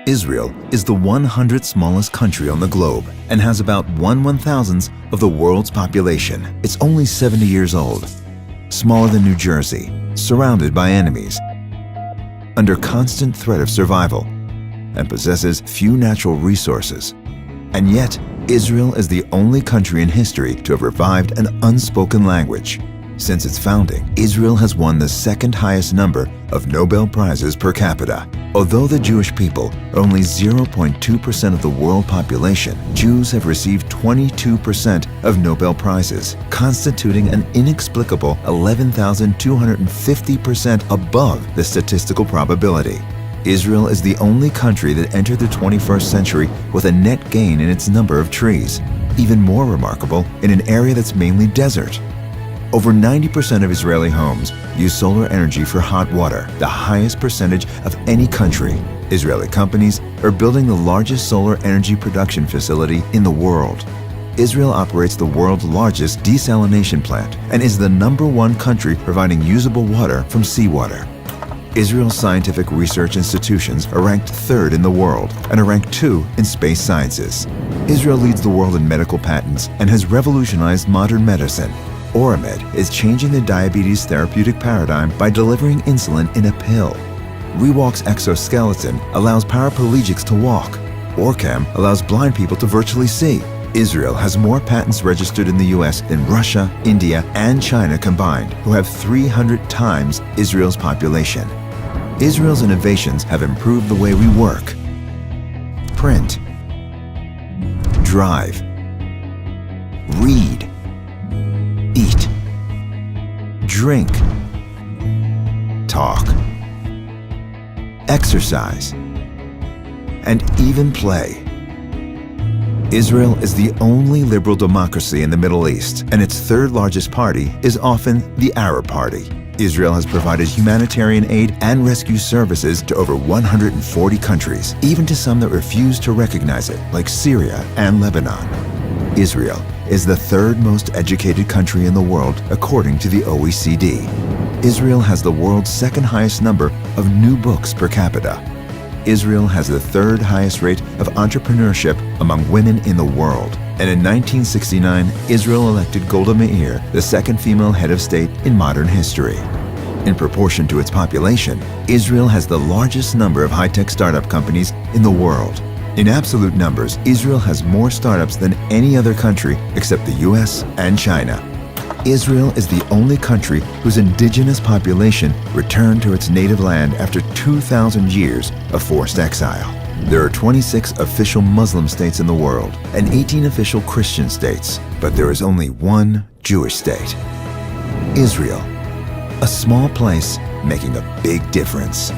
Israel is the 100th smallest country on the globe and has about 1/1000th of the world's population. It's only 70 years old, smaller than New Jersey, surrounded by enemies, under constant threat of survival, and possesses few natural resources. And yet, Israel is the only country in history to have revived an unspoken language. Since its founding, Israel has won the second highest number of Nobel Prizes per capita. Although the Jewish people are only 0.2% of the world population, Jews have received 22% of Nobel Prizes, constituting an inexplicable 11,250% above the statistical probability. Israel is the only country that entered the 21st century with a net gain in its number of trees, even more remarkable in an area that's mainly desert. Over 90% of Israeli homes use solar energy for hot water, the highest percentage of any country. Israeli companies are building the largest solar energy production facility in the world. Israel operates the world's largest desalination plant and is the #1 country providing usable water from seawater. Israel's scientific research institutions are ranked 3rd in the world and are ranked 2 in space sciences. Israel leads the world in medical patents and has revolutionized modern medicine. Oramed is changing the diabetes therapeutic paradigm by delivering insulin in a pill. Rewalk's exoskeleton allows paraplegics to walk. Orcam allows blind people to virtually see. Israel has more patents registered in the US than Russia, India, and China combined, who have 300 times Israel's population. Israel's innovations have improved the way we work, print, drive, read, eat, drink, talk, exercise, and even play. Israel is the only liberal democracy in the Middle East, and its 3rd largest party is often the Arab Party. Israel has provided humanitarian aid and rescue services to over 140 countries, even to some that refuse to recognize it, like Syria and Lebanon. Israel is the 3rd most educated country in the world, according to the OECD. Israel has the world's 2nd highest number of new books per capita. Israel has the 3rd highest rate of entrepreneurship among women in the world. And in 1969, Israel elected Golda Meir, the 2nd female head of state in modern history. In proportion to its population, Israel has the largest number of high-tech startup companies in the world. In absolute numbers, Israel has more startups than any other country except the US and China. Israel is the only country whose indigenous population returned to its native land after 2,000 years of forced exile. There are 26 official Muslim states in the world and 18 official Christian states, but there is only one Jewish state. Israel, a small place making a big difference.